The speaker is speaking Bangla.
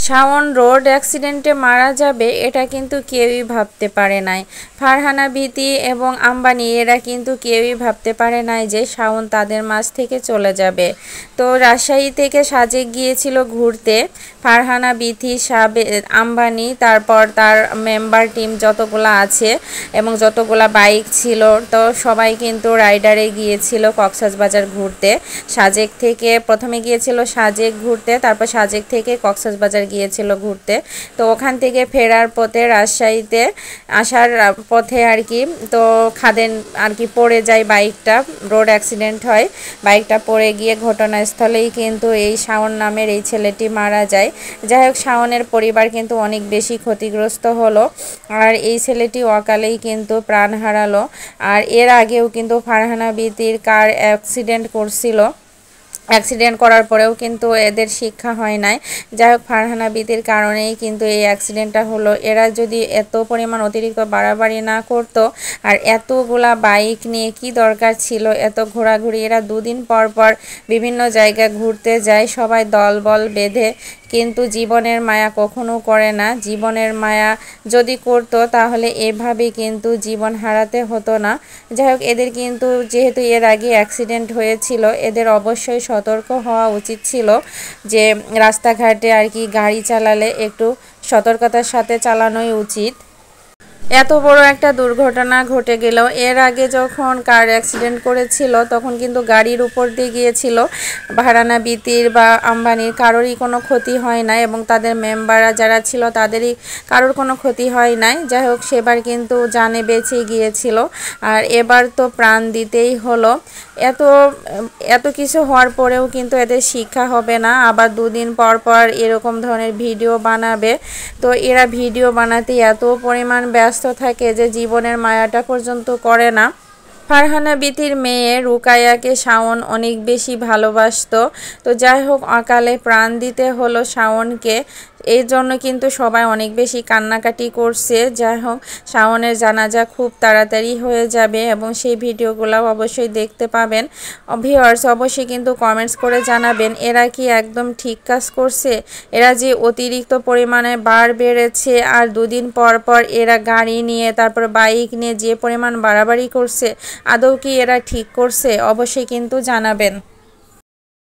শাওন রোড অ্যাক্সিডেন্টে মারা যাবে এটা কিন্তু কেউই ভাবতে পারে নাই। ফারহানা বিথি এবং আম্বানি এরা কিন্তু কেউই ভাবতে পারে নাই যে শাওন তাদের মাঝ থেকে চলে যাবে। তো রাজশাহী থেকে সাজেক গিয়েছিল ঘুরতে ফারহানা বিথি, আম্বানি, তারপর তার মেম্বার টিম যতগুলা আছে এবং যতগুলা বাইক ছিল, তো সবাই কিন্তু রাইডারে গিয়েছিল কক্সবাজার ঘুরতে। সাজেক থেকে প্রথমে গিয়েছিল সাজেক ঘুরতে, তারপর সাজেক থেকে কক্সবাজার গিয়েছিল ঘুরতে। তো ওখান থেকে ফেরার পথে রাজশাহীতে আসার পথে আর কি, তো খাদেন আর কি পড়ে যায় বাইকটা, রোড অ্যাক্সিডেন্ট হয়। বাইকটা পড়ে গিয়ে ঘটনাস্থলেই কিন্তু এই শাওন নামের এই ছেলেটি মারা যায়। যাই হোক, শাওনের পরিবার কিন্তু অনেক বেশি ক্ষতিগ্রস্ত হলো, আর এই ছেলেটি অকালেই কিন্তু প্রাণ হারালো। আর এর আগেও কিন্তু ফারহানা বিথির কার অ্যাক্সিডেন্ট করছিল, অ্যাক্সিডেন্ট করার পরেও কিন্তু এদের শিক্ষা হয় নাই। যাই হোক, ফারহানা বিথির কারণেই কিন্তু এই অ্যাক্সিডেন্টটা হলো। এরা যদি এত পরিমাণ অতিরিক্ত বাড়াবাড়ি না করতো, আর এতগুলা বাইক নিয়ে কি দরকার ছিল এত ঘোরাঘুরি। এরা দুদিন পর পর বিভিন্ন জায়গায় ঘুরতে যায় সবাই দলবল বেঁধে, কিন্তু জীবনের মায়া কখনো করে না। জীবনের মায়া যদি করতো তাহলে এভাবে কিন্তু জীবন হারাতে হতো না। যাই হোক, এদের কিন্তু যেহেতু এর আগে অ্যাক্সিডেন্ট হয়েছিল, এদের অবশ্যই সতর্ক হওয়া উচিত ছিল যে রাস্তাঘাটে আর কি গাড়ি চালালে একটু সতর্কতার সাথে চালানোই উচিত। এত বড় একটা দুর্ঘটনা ঘটে গেল। এর আগে যখন কার অ্যাক্সিডেন্ট করেছিল তখন কিন্তু গাড়ির উপর দিয়ে গিয়েছিল। ফারহানা বিথির বা আম্বানির কারোরই কোনো ক্ষতি হয় নাই, এবং তাদের মেম্বাররা যারা ছিল তাদেরই কারোর কোনো ক্ষতি হয় নাই। যাই হোক, সেবার কিন্তু জানে বেঁচে গিয়েছিল, আর এবার তো প্রাণ দিতেই হলো। এত এত কিছু হওয়ার পরেও কিন্তু এদের শিক্ষা হবে না, আবার দুদিন পর পর এরকম ধরনের ভিডিও বানাবে। তো এরা ভিডিও বানাতে এত পরিমাণ ব্যস্ত থাকে যে জীবনের মায়াটা পর্যন্ত করে না। ফারহানা বিথির মেয়ে রুকাইয়াকে শাওন অনেক বেশি ভালোবাসতো। তো যাই হোক, অকালে প্রাণ দিতে হলো শাওনকে। এই জন্য কিন্তু সবাই অনেক বেশি কান্নাকাটি করছে। যাই হোক, শাওনের জানাজা খুব তাড়াতাড়ি হয়ে যাবে এবং সেই ভিডিওগুলো অবশ্যই দেখতে পাবেন। ভিউয়ার্স, অবশ্যই কিন্তু কমেন্টস করে জানাবেন এরা কি একদম ঠিক কাজ করছে? এরা যে অতিরিক্ত পরিমাণে বার বেড়েছে, আর দুদিন পর পর এরা গাড়ি নিয়ে তারপর বাইক নিয়ে যে পরিমাণ বাড়াবাড়ি করছে, আদৌ কি এরা ঠিক করছে? অবশ্যই কিন্তু জানাবেন।